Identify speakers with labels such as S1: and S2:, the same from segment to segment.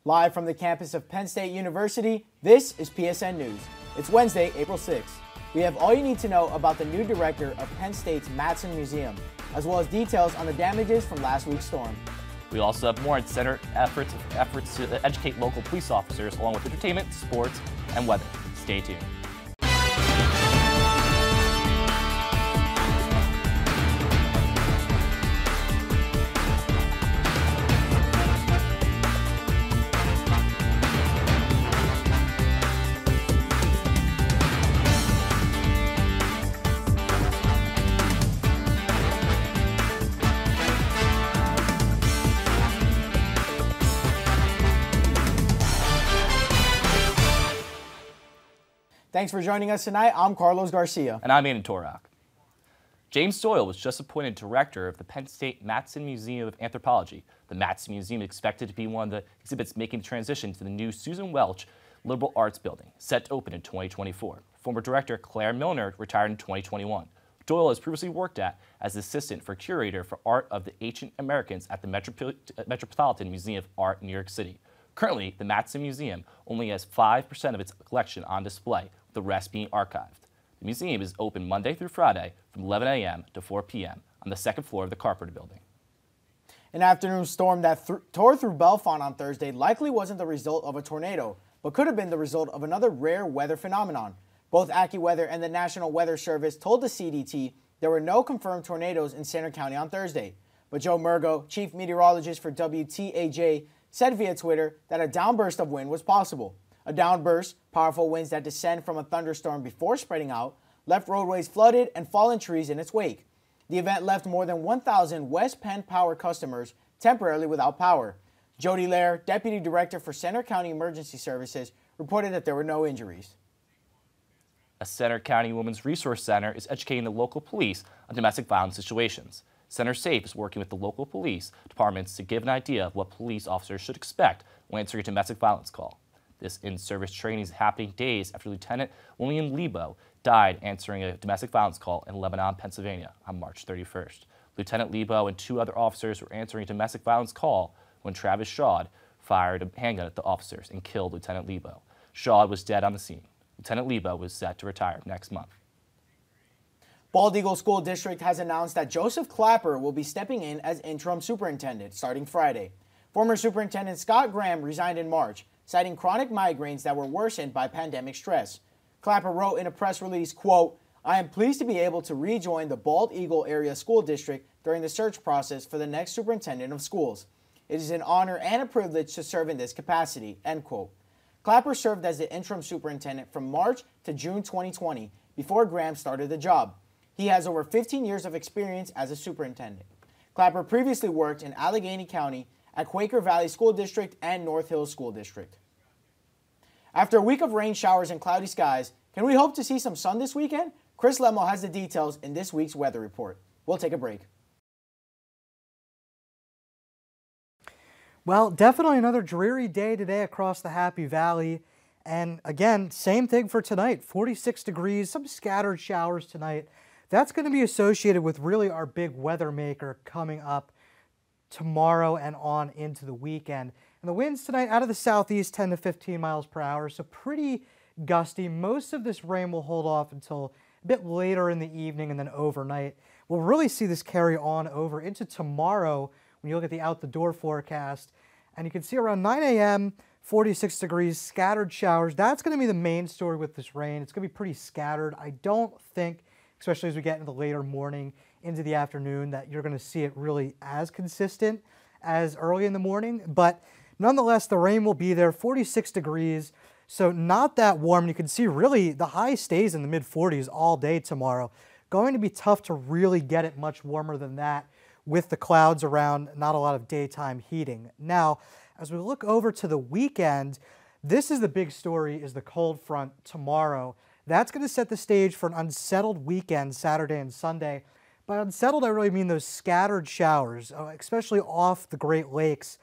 S1: Live from the campus of Penn State University, this is PSN News. It's Wednesday, April 6th. We have all you need to know about the new director of Penn State's Matson Museum, as well as details on the damages from last week's storm.
S2: We also have more on center efforts to educate local police officers, along with entertainment, sports, and weather. Stay tuned.
S1: Thanks for joining us tonight. I'm Carlos Garcia.
S2: And I'm Aidan Torok. James Doyle was just appointed director of the Penn State Matson Museum of Anthropology. The Matson Museum is expected to be one of the exhibits making the transition to the new Susan Welch Liberal Arts Building, set to open in 2024. Former director Claire Milner retired in 2021. Doyle has previously worked as assistant for curator for art of the ancient Americans at the Metropolitan Museum of Art in New York City. Currently, the Matson Museum only has 5% of its collection on display, with the rest being archived. The museum is open Monday through Friday from 11 a.m. to 4 p.m. on the second floor of the Carpenter Building.
S1: An afternoon storm that tore through Bellefonte on Thursday likely wasn't the result of a tornado, but could have been the result of another rare weather phenomenon. Both AccuWeather and the National Weather Service told the CDT there were no confirmed tornadoes in Center County on Thursday. But Joe Murgo, chief meteorologist for WTAJ, said via Twitter that a downburst of wind was possible. A downburst, powerful winds that descend from a thunderstorm before spreading out, left roadways flooded and fallen trees in its wake. The event left more than 1,000 West Penn Power customers temporarily without power. Jody Lair, deputy director for Center County Emergency Services, reported that there were no injuries.
S2: A Center County Women's Resource Center is educating the local police on domestic violence situations. Center Safe is working with the local police departments to give an idea of what police officers should expect when answering a domestic violence call. This in-service training is happening days after Lieutenant William Lebo died answering a domestic violence call in Lebanon, Pennsylvania on March 31st. Lieutenant Lebo and two other officers were answering a domestic violence call when Travis Shaw fired a handgun at the officers and killed Lieutenant Lebo. Shaw was dead on the scene. Lieutenant Lebo was set to retire next month.
S1: Bald Eagle School District has announced that Joseph Clapper will be stepping in as interim superintendent starting Friday. Former Superintendent Scott Graham resigned in March, citing chronic migraines that were worsened by pandemic stress. Clapper wrote in a press release, quote, "I am pleased to be able to rejoin the Bald Eagle Area School District during the search process for the next superintendent of schools. It is an honor and a privilege to serve in this capacity," end quote. Clapper served as the interim superintendent from March to June 2020 before Graham started the job. He has over 15 years of experience as a superintendent. Clapper previously worked in Allegheny County at Quaker Valley School District and North Hills School District. After a week of rain showers and cloudy skies, can we hope to see some sun this weekend? Chris Lemo has the details in this week's weather report. We'll take a break.
S3: Well, definitely another dreary day today across the Happy Valley. And again, same thing for tonight, 46 degrees, some scattered showers tonight. That's going to be associated with really our big weather maker coming up tomorrow and on into the weekend. And the winds tonight out of the southeast, 10 to 15 miles per hour, so pretty gusty. Most of this rain will hold off until a bit later in the evening and then overnight. We'll really see this carry on over into tomorrow when you look at the out-the-door forecast. And you can see around 9 a.m., 46 degrees, scattered showers. That's going to be the main story with this rain. It's going to be pretty scattered. I don't think, especially as we get into the later morning, into the afternoon, that you're going to see it really as consistent as early in the morning. But nonetheless, the rain will be there, 46 degrees, so not that warm. You can see really the high stays in the mid-40s all day tomorrow. Going to be tough to really get it much warmer than that with the clouds around, not a lot of daytime heating. Now, as we look over to the weekend, this is the big story, is the cold front tomorrow. That's going to set the stage for an unsettled weekend, Saturday and Sunday. By unsettled, I really mean those scattered showers, especially off the Great Lakes.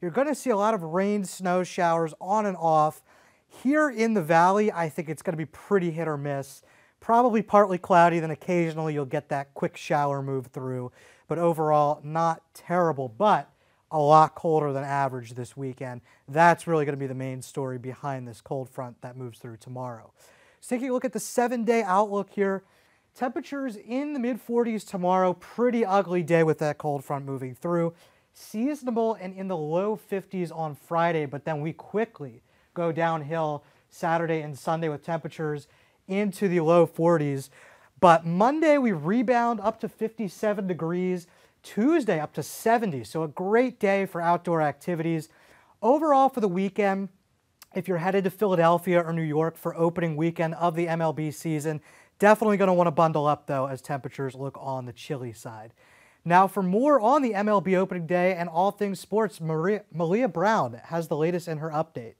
S3: You're going to see a lot of rain, snow showers on and off. Here in the valley, I think it's going to be pretty hit or miss. Probably partly cloudy, then occasionally you'll get that quick shower move through. But overall, not terrible. But a lot colder than average this weekend. That's really going to be the main story behind this cold front that moves through tomorrow. So taking a look at the 7-day outlook here, temperatures in the mid-40s tomorrow, pretty ugly day with that cold front moving through. Seasonable and in the low 50s on Friday, but then we quickly go downhill Saturday and Sunday with temperatures into the low 40s. But Monday we rebound up to 57 degrees. Tuesday up to 70, so a great day for outdoor activities. Overall for the weekend, if you're headed to Philadelphia or New York for opening weekend of the MLB season, definitely going to want to bundle up though as temperatures look on the chilly side. Now for more on the MLB opening day and all things sports, Malia Brown has the latest in her update.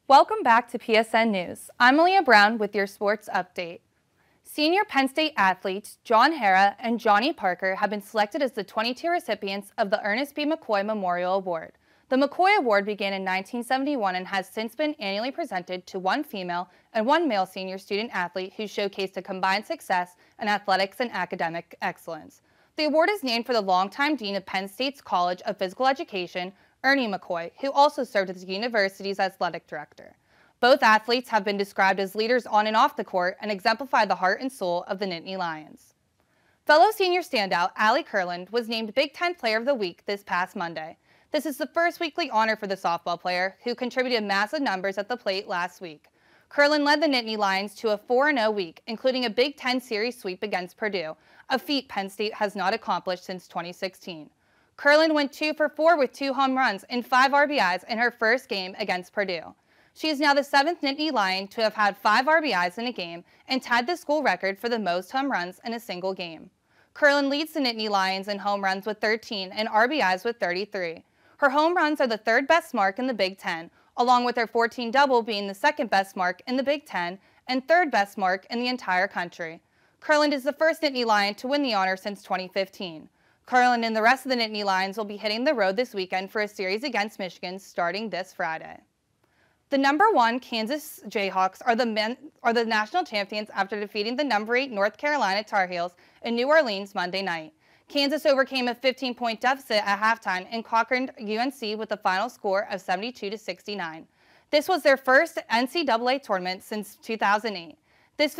S4: Welcome back to PSN News. I'm Malia Brown with your sports update. Senior Penn State athletes John Hara and Johnny Parker have been selected as the 22 recipients of the Ernest B. McCoy Memorial Award. The McCoy Award began in 1971 and has since been annually presented to one female and one male senior student athlete who showcased a combined success in athletics and academic excellence. The award is named for the longtime dean of Penn State's College of Physical Education, Ernie McCoy, who also served as the university's athletic director. Both athletes have been described as leaders on and off the court and exemplify the heart and soul of the Nittany Lions. Fellow senior standout Allie Kurland was named Big Ten Player of the Week this past Monday. This is the first weekly honor for the softball player, who contributed massive numbers at the plate last week. Kurland led the Nittany Lions to a 4-0 week, including a Big Ten series sweep against Purdue, a feat Penn State has not accomplished since 2016. Kurland went 2 for 4 with 2 home runs and 5 RBIs in her first game against Purdue. She is now the 7th Nittany Lion to have had 5 RBIs in a game and tied the school record for the most home runs in a single game. Kurland leads the Nittany Lions in home runs with 13 and RBIs with 33. Her home runs are the 3rd best mark in the Big Ten, along with her 14 double being the 2nd best mark in the Big Ten and 3rd best mark in the entire country. Kurland is the first Nittany Lion to win the honor since 2015. Kurland and the rest of the Nittany Lions will be hitting the road this weekend for a series against Michigan starting this Friday. The #1 Kansas Jayhawks are the national champions after defeating the #8 North Carolina Tar Heels in New Orleans Monday night. Kansas overcame a 15-point deficit at halftime and conquered UNC with a final score of 72-69. This was their first NCAA tournament since 2008. This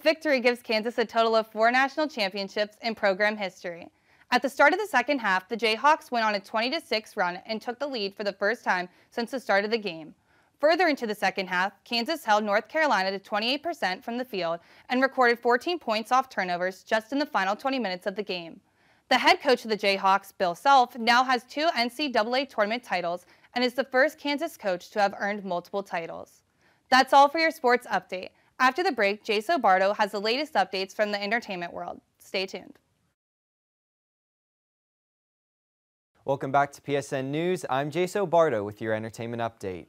S4: victory gives Kansas a total of 4 national championships in program history. At the start of the second half, the Jayhawks went on a 20-6 run and took the lead for the first time since the start of the game. Further into the second half, Kansas held North Carolina to 28% from the field and recorded 14 points off turnovers just in the final 20 minutes of the game. The head coach of the Jayhawks, Bill Self, now has 2 NCAA tournament titles and is the first Kansas coach to have earned multiple titles. That's all for your sports update. After the break, Jay Sobardo has the latest updates from the entertainment world. Stay tuned.
S5: Welcome back to PSN News. I'm Jay Sobardo with your entertainment update.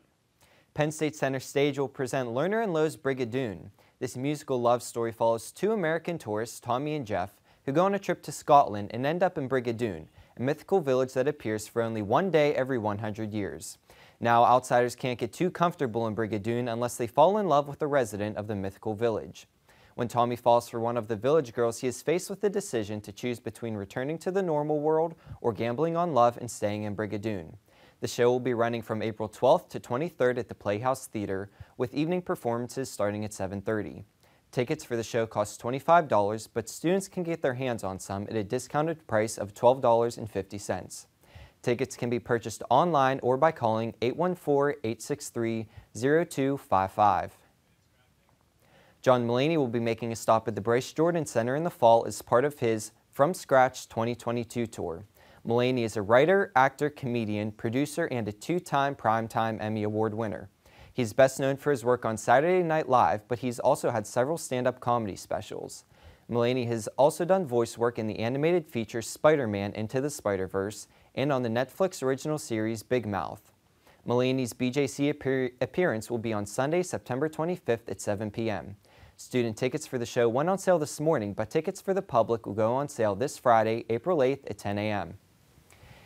S5: Penn State Center Stage will present Lerner and Loewe's Brigadoon. This musical love story follows 2 American tourists, Tommy and Jeff, who go on a trip to Scotland and end up in Brigadoon, a mythical village that appears for only one day every 100 years. Now, outsiders can't get too comfortable in Brigadoon unless they fall in love with a resident of the mythical village. When Tommy falls for one of the village girls, he is faced with the decision to choose between returning to the normal world or gambling on love and staying in Brigadoon. The show will be running from April 12th to 23rd at the Playhouse Theater, with evening performances starting at 7:30. Tickets for the show cost $25, but students can get their hands on some at a discounted price of $12.50. Tickets can be purchased online or by calling 814-863-0255. John Mulaney will be making a stop at the Bryce Jordan Center in the fall as part of his From Scratch 2022 tour. Mulaney is a writer, actor, comedian, producer, and a 2-time Primetime Emmy Award winner. He's best known for his work on Saturday Night Live, but he's also had several stand-up comedy specials. Mulaney has also done voice work in the animated feature Spider-Man Into the Spider-Verse and on the Netflix original series Big Mouth. Mulaney's BJC appearance will be on Sunday, September 25th at 7 p.m. Student tickets for the show went on sale this morning, but tickets for the public will go on sale this Friday, April 8th at 10 a.m.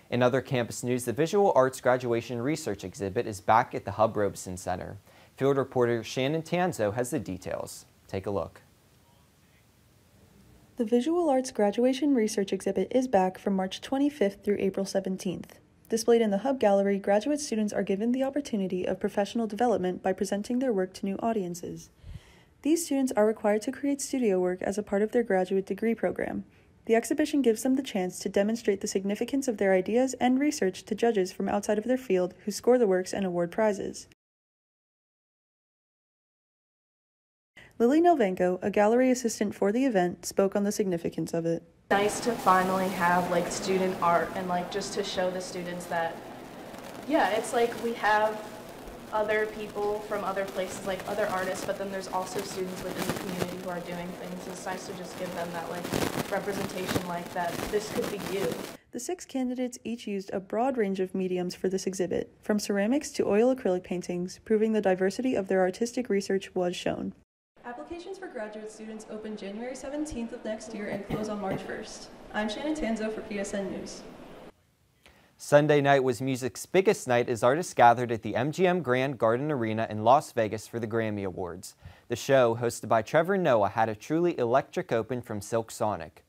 S5: In other campus news, the Visual Arts Graduation Research Exhibit is back at the Hub Robeson Center. Field reporter Shannon Tanzo has the details. Take a look.
S6: The Visual Arts Graduation Research Exhibit is back from March 25th through April 17th. Displayed in the Hub Gallery, graduate students are given the opportunity of professional development by presenting their work to new audiences. These students are required to create studio work as a part of their graduate degree program. The exhibition gives them the chance to demonstrate the significance of their ideas and research to judges from outside of their field who score the works and award prizes. Lily Nelvenko, a gallery assistant for the event, spoke on the significance of it.
S7: Nice to finally have like student art and like just to show the students that, yeah, it's like we have other people from other places, like other artists, but then there's also students within the community who are doing things. It's nice to just give them that like representation, like that this could be you.
S6: The 6 candidates each used a broad range of mediums for this exhibit, from ceramics to oil acrylic paintings, proving the diversity of their artistic research was shown. Applications for graduate students open January 17th of next year and close on March 1st. I'm Shannon Tanzo for PSN News.
S5: Sunday night was music's biggest night as artists gathered at the MGM Grand Garden Arena in Las Vegas for the Grammy Awards. The show, hosted by Trevor Noah, had a truly electric open from Silk Sonic.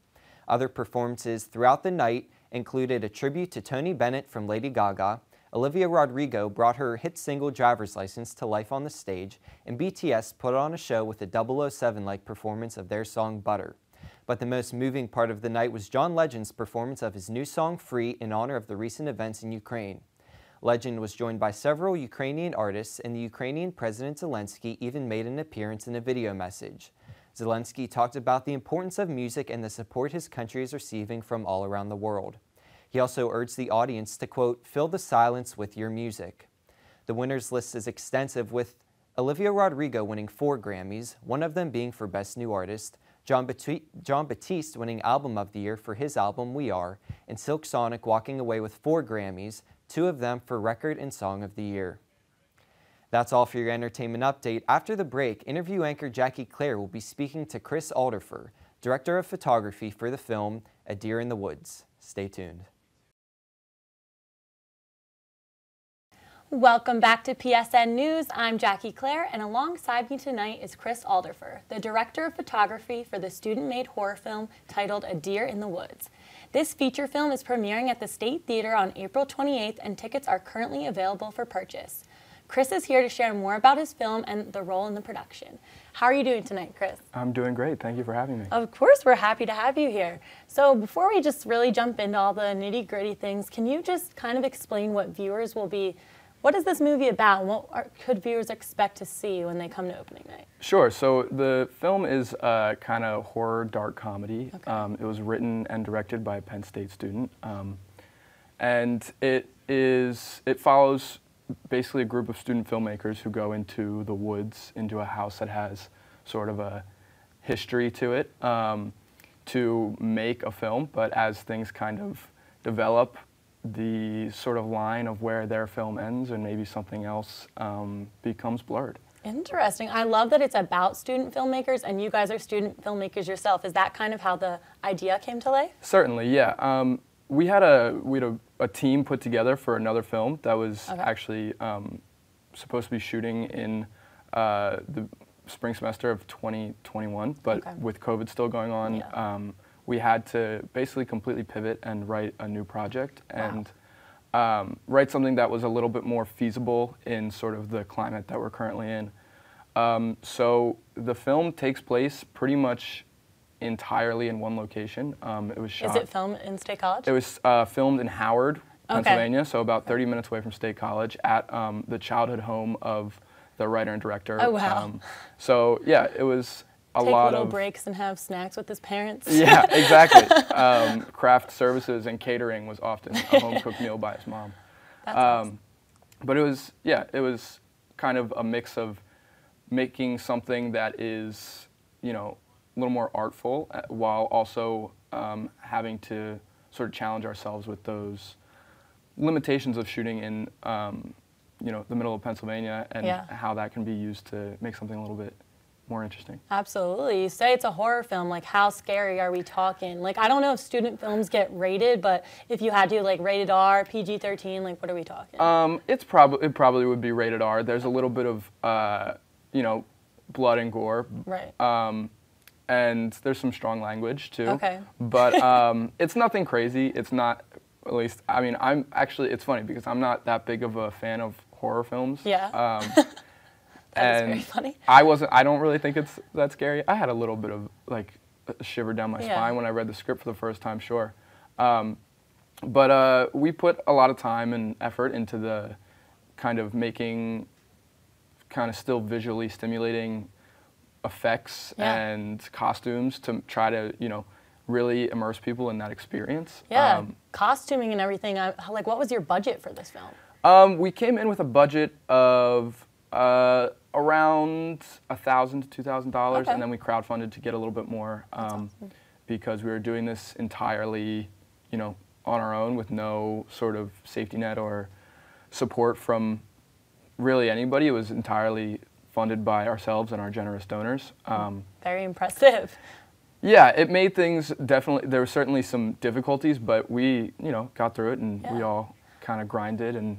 S5: Other performances throughout the night included a tribute to Tony Bennett from Lady Gaga. Olivia Rodrigo brought her hit single Driver's License to life on the stage, and BTS put on a show with a 007-like performance of their song Butter. But the most moving part of the night was John Legend's performance of his new song Free in honor of the recent events in Ukraine. Legend was joined by several Ukrainian artists, and the Ukrainian President Zelensky even made an appearance in a video message. Zelensky talked about the importance of music and the support his country is receiving from all around the world. He also urged the audience to, quote, fill the silence with your music. The winners list is extensive, with Olivia Rodrigo winning 4 Grammys, one of them being for Best New Artist, John Batiste winning Album of the Year for his album We Are, and Silk Sonic walking away with 4 Grammys, 2 of them for Record and Song of the Year. That's all for your entertainment update. After the break, interview anchor Jackie Claire will be speaking to Chris Alderfer, director of photography for the film A Deer in the Woods. Stay tuned.
S8: Welcome back to PSN News. I'm Jackie Claire, and alongside me tonight is Chris Alderfer, the director of photography for the student-made horror film titled A Deer in the Woods. This feature film is premiering at the State Theater on April 28th, and tickets are currently available for purchase. Chris is here to share more about his film and the role in the production. How are you doing tonight, Chris?
S9: I'm doing great. Thank you for having me.
S8: Of course, we're happy to have you here. So before we just really jump into all the nitty-gritty things, can you just kind of explain what viewers will be, what is this movie about, and what could viewers expect to see when they come to opening night?
S9: Sure. So the film is a kind of horror dark comedy. Okay. It was written and directed by a Penn State student. And it follows basically a group of student filmmakers who go into the woods, into a house that has sort of a history to it, to make a film. But as things kind of develop, the sort of line of where their film ends and maybe something else becomes blurred.
S8: Interesting. I love that it's about student filmmakers, and you guys are student filmmakers yourself. Is that kind of how the idea came to life?
S9: Certainly, yeah. We had a team put together for another film that was actually supposed to be shooting in the spring semester of 2021, but with COVID still going on, we had to basically completely pivot and write a new project and write something that was a little bit more feasible in sort of the climate that we're currently in. So the film takes place pretty much entirely in one location. It was shot.
S8: Is it filmed in State College?
S9: It was filmed in Howard, Pennsylvania, so about 30 minutes away from State College, at the childhood home of the writer and director.
S8: Oh, wow.
S9: So yeah, it was a lot of...
S8: Take little breaks and have snacks with his parents.
S9: Yeah, exactly. Craft services and catering was often a home-cooked meal by his mom.
S8: That's awesome.
S9: But it was kind of a mix of making something that is, you know, a little more artful, while also having to sort of challenge ourselves with those limitations of shooting in, you know, the middle of Pennsylvania, and how that can be used to make something a little bit more interesting.
S8: Absolutely. You say it's a horror film. Like, how scary are we talking? Like, I don't know if student films get rated, but if you had to, like, rated R, PG-13, like, what are we talking?
S9: It probably would be rated R. There's a little bit of, you know, blood and gore.
S8: Right.
S9: and there's some strong language too.
S8: Okay.
S9: But it's nothing crazy. It's not, at least, I mean, it's funny because I'm not that big of a fan of horror films.
S8: Yeah.
S9: That
S8: is very funny.
S9: I don't really think it's that scary. I had a little bit of like a shiver down my spine when I read the script for the first time, sure. But we put a lot of time and effort into the kind of making kind of still visually stimulating effects and costumes to try to, you know, really immerse people in that experience.
S8: Yeah, costuming and everything. Like, what was your budget for this film?
S9: We came in with a budget of around $1,000 to $2,000, and then we crowdfunded to get a little bit more because we were doing this entirely, you know, on our own with no sort of safety net or support from really anybody. It was entirely funded by ourselves and our generous donors.
S8: Very impressive.
S9: Yeah, it made things definitely, there were certainly some difficulties, but we, you know, got through it and we all kind of grinded and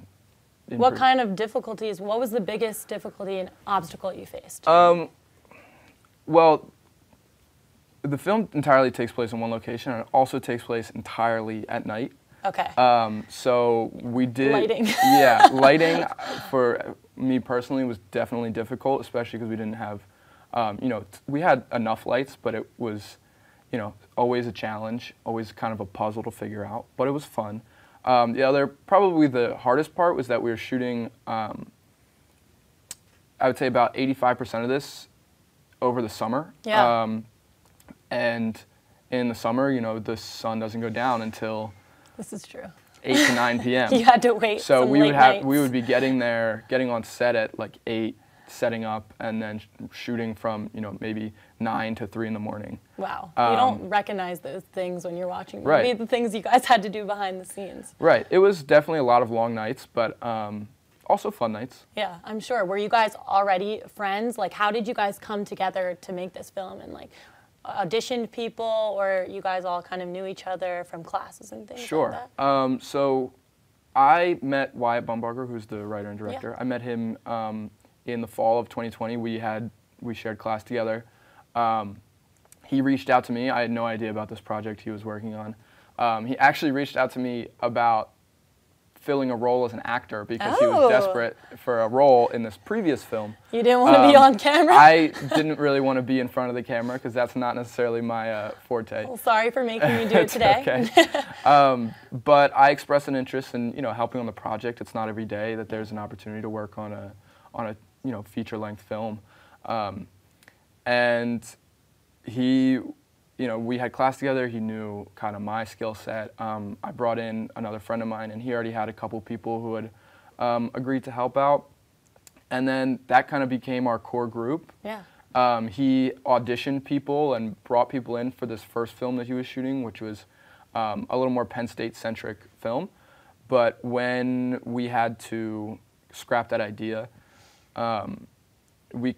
S8: what kind of difficulties, what was the biggest difficulty and obstacle you faced?
S9: Well, the film entirely takes place in one location, and it also takes place entirely at night.
S8: Okay.
S9: So we did...
S8: Lighting.
S9: Yeah, lighting for me personally was definitely difficult, especially because we didn't have, you know, we had enough lights, but it was, you know, always a challenge, always kind of a puzzle to figure out, but it was fun. Probably the hardest part was that we were shooting, I would say about 85% of this over the summer.
S8: Yeah.
S9: And in the summer, you know, the sun doesn't go down until
S8: this is true.
S9: 8 to 9 p.m.
S8: You had to wait.
S9: So we
S8: nights.
S9: would be getting on set at like 8, setting up, and then shooting from, you know, maybe 9 to 3 in the morning.
S8: Wow. You don't recognize those things when you're watching.
S9: Right.
S8: Maybe the things you guys had to do behind the scenes.
S9: Right. It was definitely a lot of long nights, but also fun nights.
S8: Yeah, I'm sure. Were you guys already friends? Like, how did you guys come together to make this film, and like auditioned people, or you guys all kind of knew each other from classes and things
S9: Sure.
S8: like that?
S9: So I met Wyatt Bumbarger, who's the writer and director.
S8: Yeah.
S9: I met him in the fall of 2020. We shared class together. He reached out to me. I had no idea about this project he was working on. He actually reached out to me about filling a role as an actor because he was desperate for a role in this previous film.
S8: You didn't want to be on camera?
S9: I didn't really want to be in front of the camera because that's not necessarily my forte.
S8: Well, sorry for making you do it today.
S9: Okay. But I expressed an interest in, you know, helping on the project. It's not every day that there's an opportunity to work on a you know, feature-length film. And he, you know, we had class together. He knew kind of my skill set. I brought in another friend of mine, and he already had a couple people who had agreed to help out. And then that kind of became our core group.
S8: Yeah.
S9: He auditioned people and brought people in for this first film that he was shooting, which was a little more Penn State-centric film. But when we had to scrap that idea, we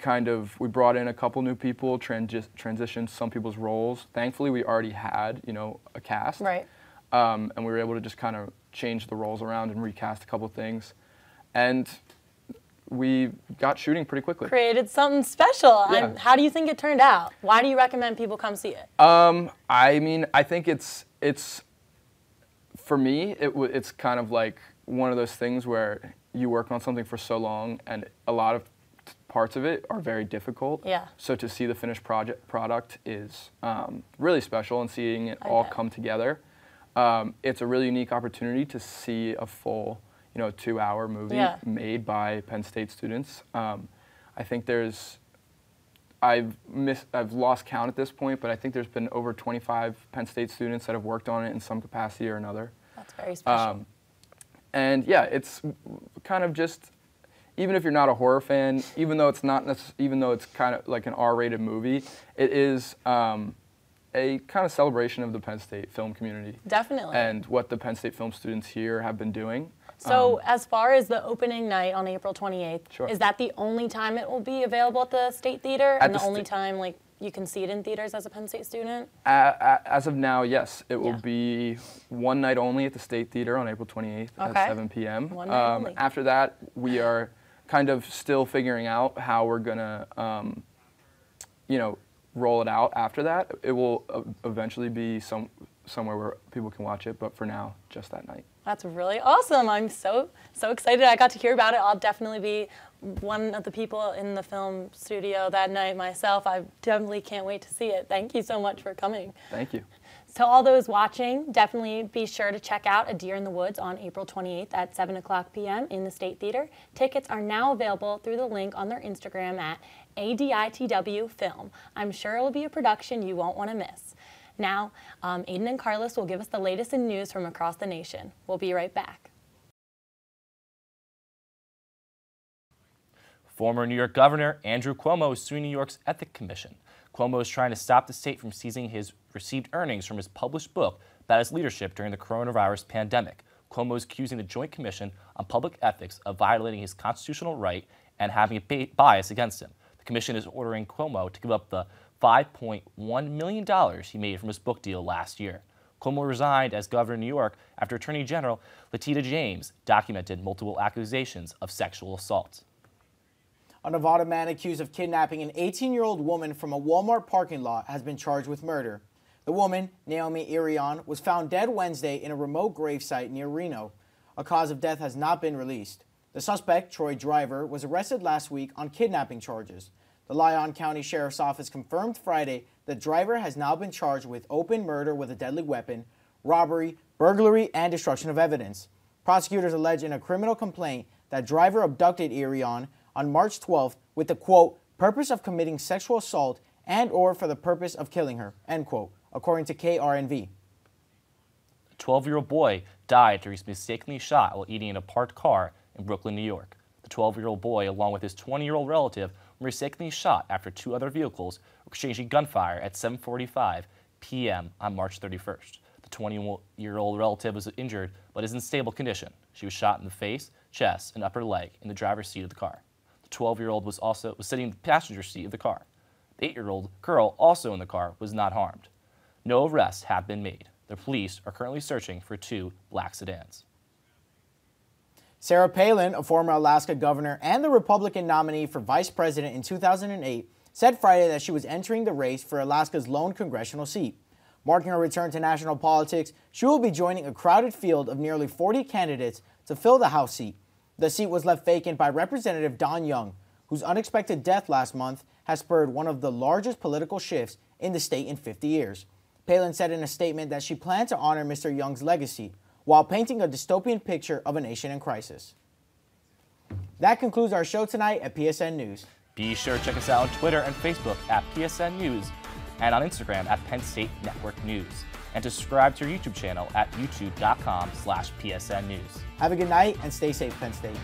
S9: brought in a couple new people, transitioned some people's roles. Thankfully, we already had, you know, a cast.
S8: Right.
S9: And we were able to just kind of change the roles around and recast a couple things. And we got shooting pretty quickly.
S8: Created something special.
S9: Yeah.
S8: How do you think it turned out? Why do you recommend people come see it?
S9: I mean, I think it's for me, it's kind of like one of those things where you work on something for so long and a lot of parts of it are very difficult.
S8: Yeah.
S9: So to see the finished product is really special, and seeing it all come together. It's a really unique opportunity to see a full, you know, 2-hour movie made by Penn State students. I think I've lost count at this point, but I think there's been over 25 Penn State students that have worked on it in some capacity or another.
S8: That's very special.
S9: And yeah, it's kind of just, even if you're not a horror fan, even though it's kind of like an R-rated movie, it is a kind of celebration of the Penn State film community.
S8: Definitely.
S9: And what the Penn State film students here have been doing.
S8: So as far as the opening night on April 28th,
S9: Sure.
S8: Is that the only time it will be available at the State Theater? And the only time like you can see it in theaters as a Penn State student?
S9: As of now, yes. It will be one night only at the State Theater on April 28th at 7 p.m.
S8: One night only.
S9: After that, we are kind of still figuring out how we're going to, you know, roll it out after that. It will eventually be somewhere where people can watch it, but for now, just that night.
S8: That's really awesome. I'm so excited I got to hear about it. I'll definitely be one of the people in the film studio that night myself. I definitely can't wait to see it. Thank you so much for coming.
S9: Thank you.
S8: To all those watching, definitely be sure to check out A Deer in the Woods on April 28th at 7:00 p.m. in the State Theater. Tickets are now available through the link on their Instagram at ADITW Film. I'm sure it will be a production you won't want to miss. Now, Aidan and Carlos will give us the latest in news from across the nation. We'll be right back.
S2: Former New York Governor Andrew Cuomo is suing New York's Ethics Commission. Cuomo is trying to stop the state from seizing his received earnings from his published book about his leadership during the coronavirus pandemic. Cuomo is accusing the Joint Commission on Public Ethics of violating his constitutional right and having a bias against him. The commission is ordering Cuomo to give up the $5.1 million he made from his book deal last year. Cuomo resigned as governor of New York after Attorney General Letitia James documented multiple accusations of sexual assault.
S1: A Nevada man accused of kidnapping an 18-year-old woman from a Walmart parking lot has been charged with murder. The woman, Naomi Aidan, was found dead Wednesday in a remote gravesite near Reno. A cause of death has not been released. The suspect, Troy Driver, was arrested last week on kidnapping charges. The Lyon County Sheriff's Office confirmed Friday that Driver has now been charged with open murder with a deadly weapon, robbery, burglary, and destruction of evidence. Prosecutors allege in a criminal complaint that Driver abducted Aidan on March 12th with the, quote, purpose of committing sexual assault and or for the purpose of killing her, end quote, according to KRNV.
S2: A 12-year-old boy died after he was mistakenly shot while eating in a parked car in Brooklyn, New York. The 12-year-old boy, along with his 20-year-old relative, were mistakenly shot after two other vehicles were exchanging gunfire at 7:45 p.m. on March 31st. The 20-year-old relative was injured but is in stable condition. She was shot in the face, chest, and upper leg in the driver's seat of the car. The 12-year-old was sitting in the passenger seat of the car. The 8-year-old girl, also in the car, was not harmed. No arrests have been made. The police are currently searching for two black sedans.
S1: Sarah Palin, a former Alaska governor and the Republican nominee for vice president in 2008, said Friday that she was entering the race for Alaska's lone congressional seat. Marking her return to national politics, she will be joining a crowded field of nearly 40 candidates to fill the House seat. The seat was left vacant by Representative Don Young, whose unexpected death last month has spurred one of the largest political shifts in the state in 50 years. Palin said in a statement that she planned to honor Mr. Young's legacy while painting a dystopian picture of a nation in crisis. That concludes our show tonight at PSN News.
S2: Be sure to check us out on Twitter and Facebook at PSN News and on Instagram at Penn State Network News. And to subscribe to our YouTube channel at youtube.com/PSN News.
S1: Have a good night and stay safe, Penn State.